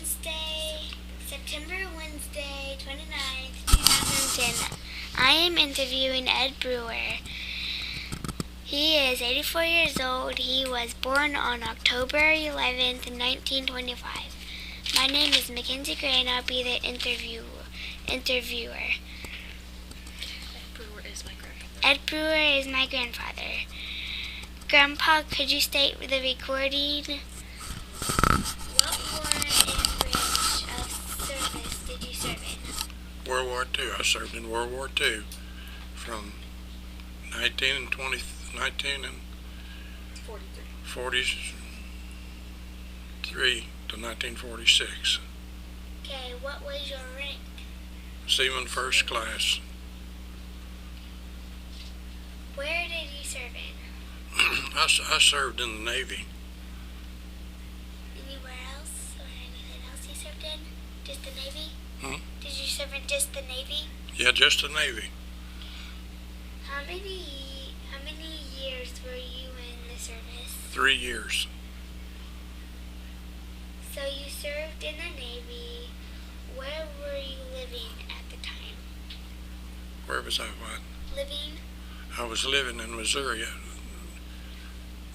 September Wednesday, 29th, 2010. I am interviewing Ed Brewer. He is 84 years old. He was born on October 11th, 1925. My name is McKenzie Gray, and I'll be the interviewer. Ed Brewer is my grandfather. Grandpa, could you state the recording? What war and branch of service did you serve in? World War II. I served in World War II from 1943 to 1946. Okay, what was your rank? Seaman First Class. Where did you serve in? I served in the Navy. Anywhere else or anything else you served in? Just the Navy? Did you serve in just the Navy? Yeah, just the Navy. How many years were you in the service? 3 years. So you served in the Navy. Where were you living at the time? Where was I? What? Living? I was living in Missouri,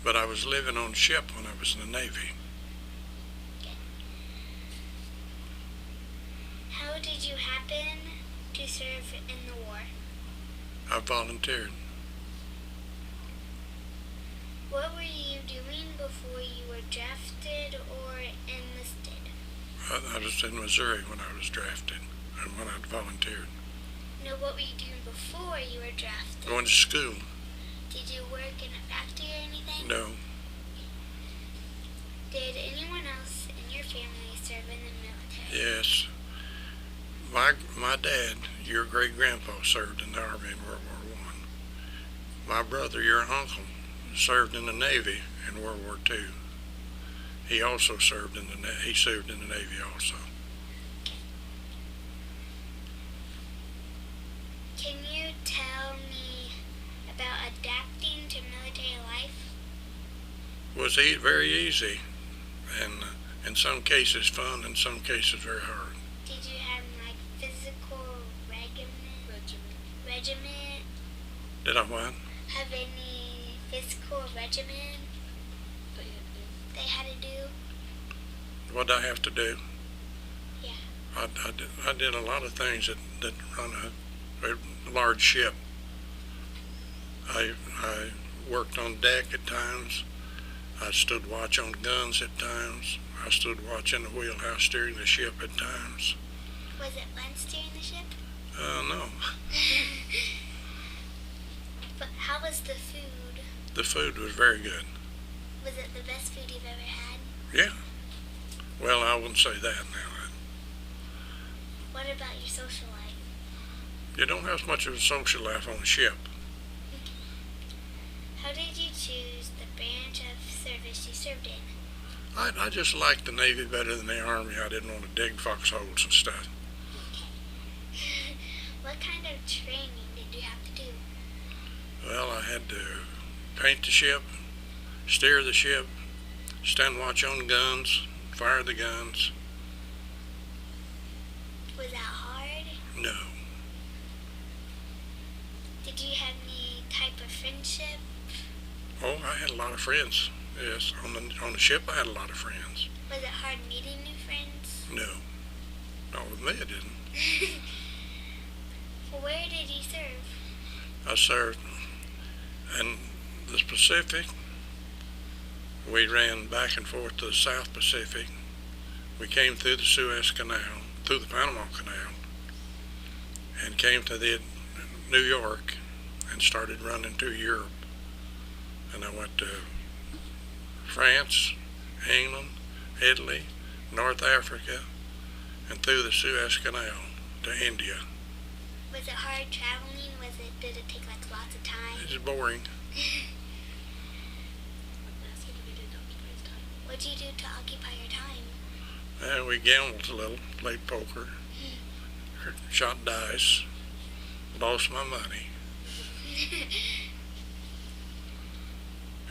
but I was living on a ship when I was in the Navy. Okay. How did you happen to serve in the war? I volunteered. What were you doing before you were drafted or enlisted? I was in Missouri when I was drafted and when I volunteered. No, what were you doing before you were drafted? Going to school. Did you work in a factory or anything? No. Did anyone else in your family serve in the military? Yes. My dad, your great-grandpa, served in the Army in World War I. My brother, your uncle, served in the Navy in World War II. He also served in the Navy also. Can you tell me about adapting to military life? It was very easy, and in some cases fun, in some cases very hard. Did you have like physical regiment? Did I what? Have any physical regimen they had to do? What did I have to do? Yeah. I did a lot of things that run a large ship. I worked on deck at times. I stood watch on guns at times. I stood watch in the wheelhouse steering the ship at times. Was it fun steering the ship? No. But how was the food? The food was very good. Was it the best food you've ever had? Yeah. Well, I wouldn't say that now. What about your social life? You don't have much of a social life on a ship. How did you choose the branch of service you served in? I just liked the Navy better than the Army. I didn't want to dig foxholes and stuff. Okay. What kind of training did you have to do? Well, I had to paint the ship, steer the ship, stand watch on guns, fire the guns. Was that hard? No. Did you have any type of friendship? Oh, I had a lot of friends. Yes, on the ship I had a lot of friends. Was it hard meeting new friends? No. Not with me, it didn't. Where did you serve? I served in the Pacific. We ran back and forth to the South Pacific. We came through the Suez Canal, through the Panama Canal, and came to New York and started running to Europe. And I went to France, England, Italy, North Africa, and through the Suez Canal to India. Was it hard traveling? Did it take like lots of time? It was boring. What did you do to occupy your time? We gambled a little, played poker, shot dice, lost my money.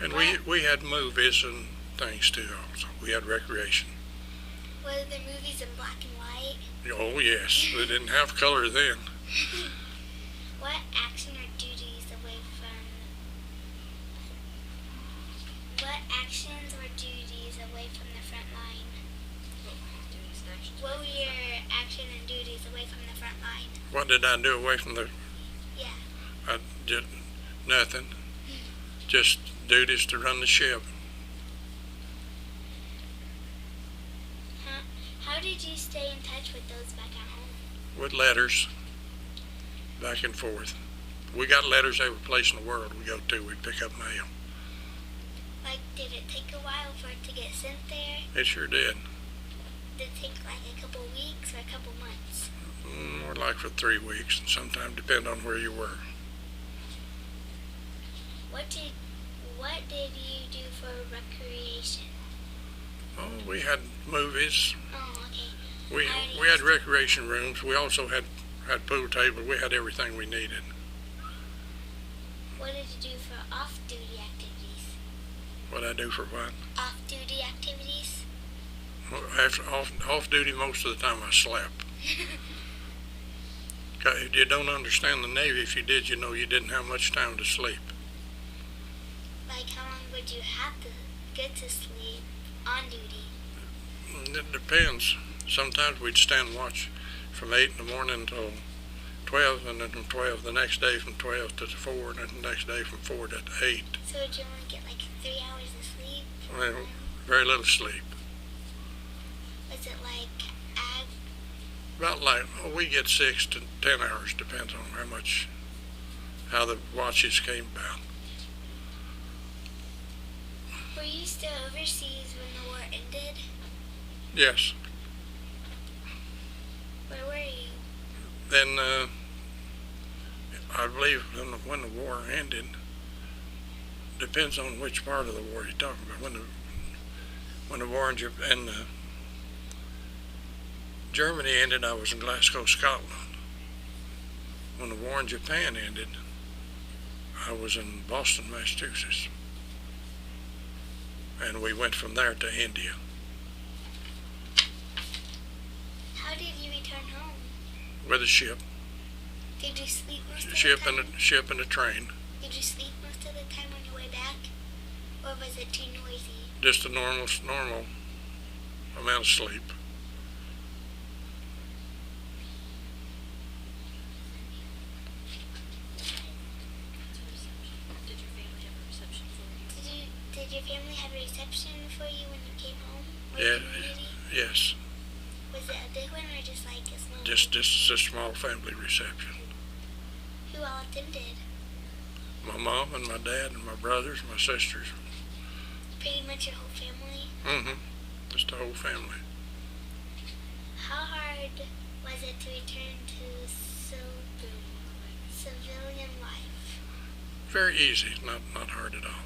And we had movies and things too also. We had recreation. Were the movies in black and white? Oh, yes. They didn't have color then. What action or duties away from... What actions or duties away from the front line? What were your action and duties away from the front line? What did I do away from the... Yeah. I did nothing. Just duties to run the ship. How did you stay in touch with those back at home? With letters, back and forth. We got letters every place in the world we go to. We pick up mail. Like, did it take a while for it to get sent there? It sure did. Did it take like a couple weeks or a couple months? More like for 3 weeks, and sometimes depend on where you were. What did you do for recreation? Oh, we had movies. Oh, okay. We had recreation rooms. We also had pool table. We had everything we needed. What did you do for off-duty activities? What I do for what? Off-duty activities? After off duty, most of the time I slept. You don't understand the Navy. If you did, you know you didn't have much time to sleep. Like, how long would you have to get to sleep on duty? It depends. Sometimes we'd stand watch from 8 in the morning until 12, and then from 12 the next day from 12 to 4, and then the next day from 4 to 8. So would you only get like 3 hours of sleep? Well, very little sleep. Was it like About like, we get 6 to 10 hours, depends on how the watches came about. Were you still overseas when the war ended? Yes. Where were you? Then, I believe when the war ended, depends on which part of the war you're talking about. When the war in Germany ended, I was in Glasgow, Scotland. When the war in Japan ended, I was in Boston, Massachusetts. And we went from there to India. How did you return home? With a ship. Did you sleep most of the Ship time? ship and a train. Did you sleep most of the time on your way back? Or was it too noisy? Just a normal amount of sleep. Did your family have a reception for you when you came home? Yeah. Yes. Was it a big one or just like a small one? Just a small family reception. Who all attended? My mom and my dad and my brothers, my sisters. Pretty much your whole family? Mm-hmm. Just the whole family. How hard was it to return to civilian life? Very easy, not hard at all.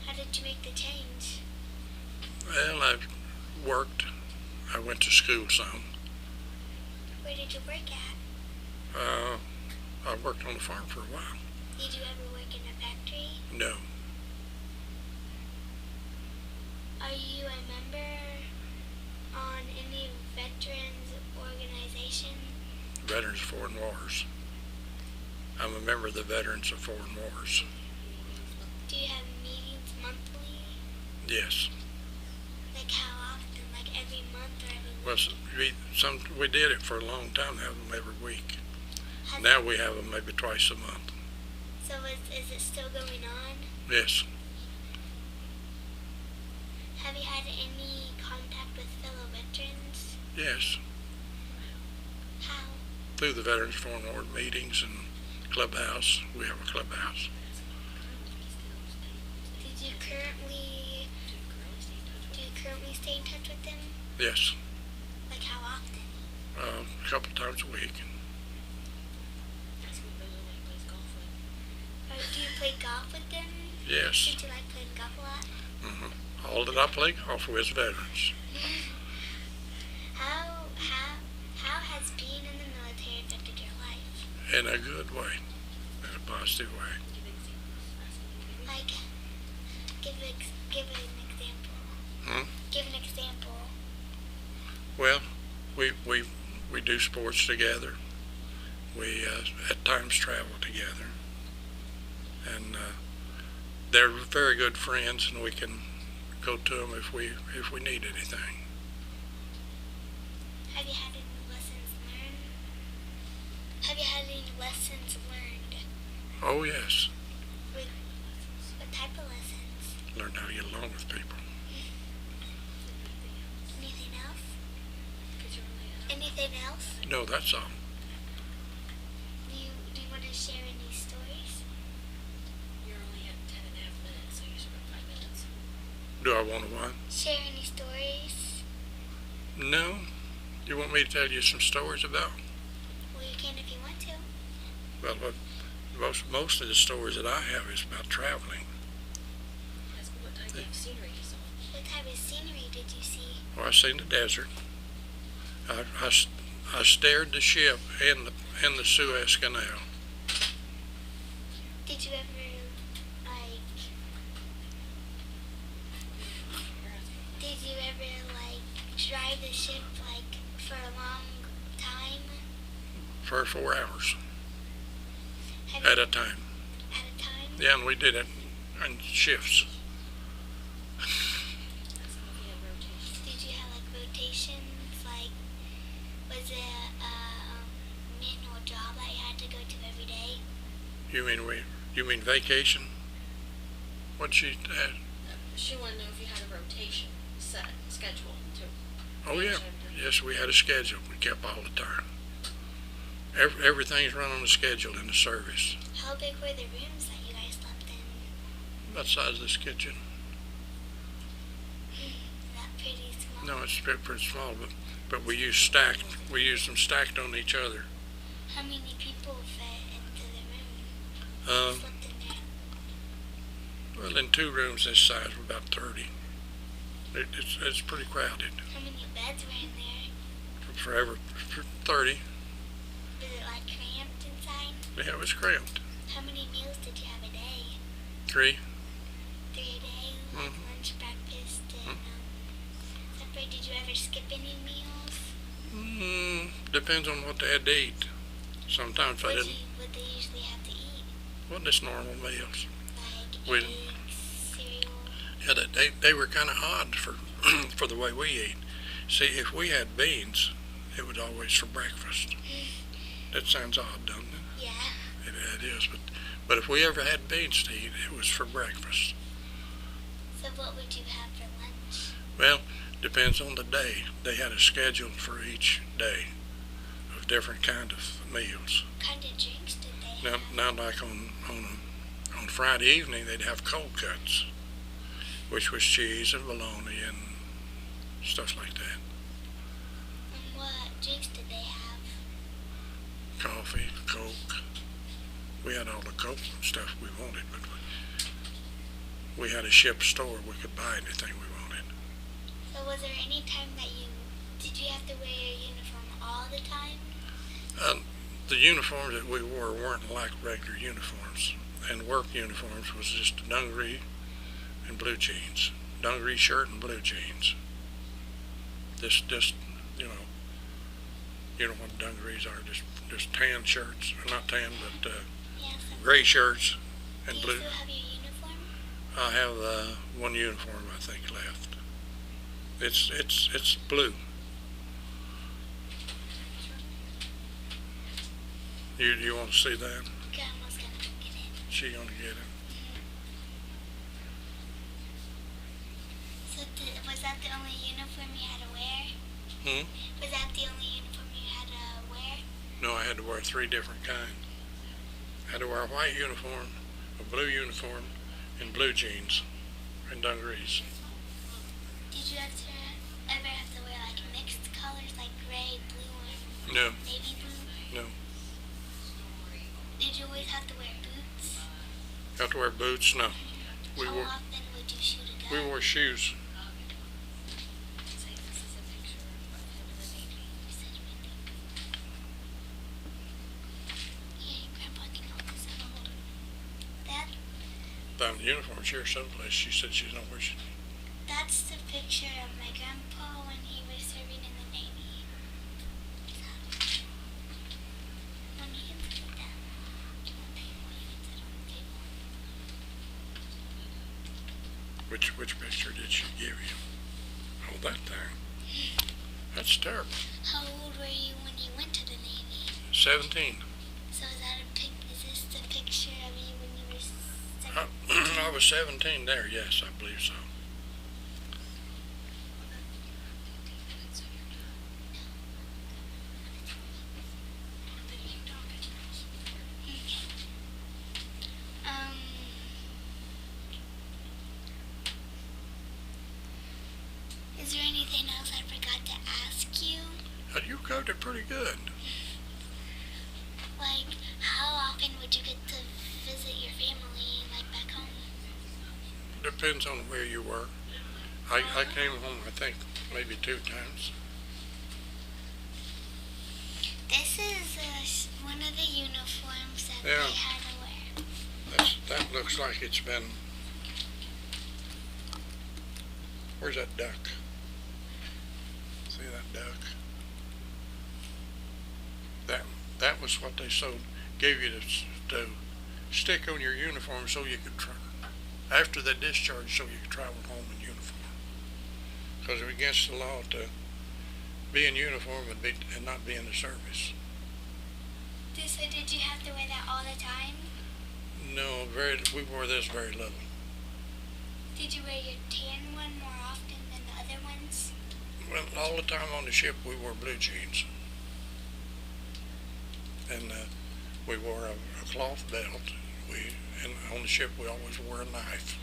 How did you make the change? Well, I worked. I went to school some. Where did you work at? I worked on the farm for a while. Did you ever work in a factory? No. Are you a member on any veterans organization? Veterans of Foreign Wars. I'm a member of the Veterans of Foreign Wars. Do you have meetings monthly? Yes. Like how often? Like every month or every week? Well, we did it for a long time, have them every week. Now we have them maybe twice a month. So is it still going on? Yes. Have you had any contact with fellow veterans? Yes. How? Through the Veterans of Foreign Wars meetings and clubhouse. We have a clubhouse. Do you currently stay in touch with them? Yes. Like how often? A couple times a week. Or do you play golf with them? Yes. Did you like playing golf a lot? Mm-hmm. All that I play golf with veterans. How has being in the military affected your life? In a good way. In a positive way. Like, give an example. Give an example. Well, we do sports together. We at times travel together, and they're very good friends, and we can go to them if we need anything. Have you had any lessons learned? Have you had any lessons learned? Oh yes. What type of lessons? Learn how to get along with people. Anything else? Anything else? No, that's all. Do you want to share any stories? You're only at 10.5 minutes, so you should have 5 minutes. Do I want to what? Share any stories? No. You want me to tell you some stories about? Well, you can if you want to. Well, most of the stories that I have is about traveling. Ask me what type of scenery you saw. What type of scenery did you see? Well, I seen the desert. I stared the ship in the Suez Canal. Did you ever, drive the ship, for a long time? For 4 hours Have at you- a time. At a time? Yeah, and we did it in shifts. Ask me if you have rotation. Did you have, rotations? Was it a manual job that you had to go to every day? You mean vacation? What'd she add? She wanted to know if you had a rotation set schedule too. Oh yeah. Yes, we had a schedule. We kept all the time. Everything's run on a schedule in the service. How big were the rooms that you guys slept in? About the size of this kitchen. Is that pretty small? No, it's pretty small, but we use stacked. We use them stacked on each other. How many people fit into the room? Um, Slept in there? well, in 2 rooms this size, we're about 30. It's pretty crowded. How many beds were in there? For 30. Was it cramped inside? Yeah, it was cramped. How many meals did you have a day? 3. 3 a day? Mhm. Lunch, breakfast, and supper. Did you ever skip any meals? Depends on what they had to eat. Sometimes I didn't. What they usually have to eat? Well, just normal meals. Like We- eggs, cereal. Yeah, they were kind of odd for for the way we eat. See, if we had beans, it was always for breakfast. That sounds odd, doesn't it? Yeah. It is, but if we ever had beans to eat, it was for breakfast. So what would you have for lunch? Well, depends on the day. They had a schedule for each day of different kind of meals. What kind of drinks did they have? Now like on Friday evening, they'd have cold cuts, which was cheese and bologna and stuff like that. And what drinks did they have? Coffee, Coke. We had all the Coke and stuff we wanted, but we had a ship store. We could buy anything we wanted. So was there any time that did you have to wear your uniform all the time? The uniforms that we wore weren't like regular uniforms, and work uniforms was just a dungaree and blue jeans. Dungaree shirt and blue jeans. Just you know what dungarees are, just tan shirts, or not tan, but Yes. gray shirts Do and you blue. still have your uniform? I have one uniform I think left. It's blue. You want to see that? Grandma's gonna go get it. She gonna get it. So was that the only uniform you had to wear? Was that the only uniform you had to wear? No, I had to wear 3 different kinds. I had to wear a white uniform, a blue uniform, and blue jeans and dungarees. Did you ever have to wear mixed colors like gray, blue, and No, navy blue? no. Did you always have to wear boots? Have to wear boots? No. We How wore often would you shoot a gun? we wore shoes. Say this is a picture of him in the Navy. Yeah, Grandpa can hold this up. Dad, Found the uniform here someplace. She said she's not where she. Dad, that's the picture of my grandpa when he was serving in the Navy. When you can put it down on the table, you can sit on the table. Which picture did she give you? Oh, that thing. That's terrible. How old were you when you went to the Navy? 17. So is this the picture of you when you were 17? I was 17 there, yes, I believe so. Is there anything else I forgot to ask you? You covered it pretty good. Like, how often would you get to visit your family, like back home? Depends on where you were. I came home, I think, maybe 2 times. This is one of the uniforms that Yeah. they had to wear. That looks like it's been... Where's that duck? See that duck? That was what they gave you to stick on your uniform so you could after the discharge, so you could travel home in uniform. Because it was against the law to be in uniform and not be in the service. So did you have to wear that all the time? No, we wore this very little. Did you wear your tan one more often than the other ones? Well, all the time on the ship we wore blue jeans. And we wore a cloth belt. And on the ship we always wore a knife.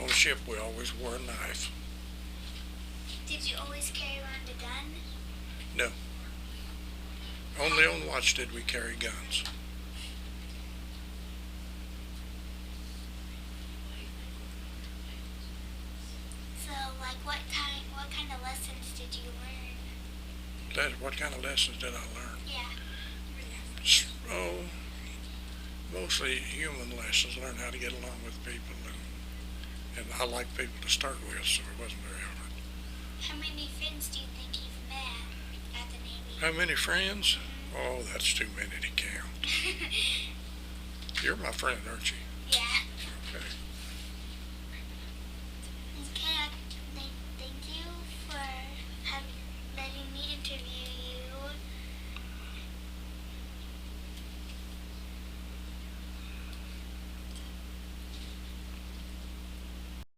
On the ship we always wore a knife. Did you always carry around a gun? No. Only on watch did we carry guns. So, like, what kind of lessons did you learn? What kind of lessons did I learn? Yeah. Oh, mostly human lessons. Learn how to get along with people, and I like people to start with, so it wasn't very hard. How many friends do you think you've met at the Navy? How many friends? Oh, that's too many to count. You're my friend, aren't you? Yeah.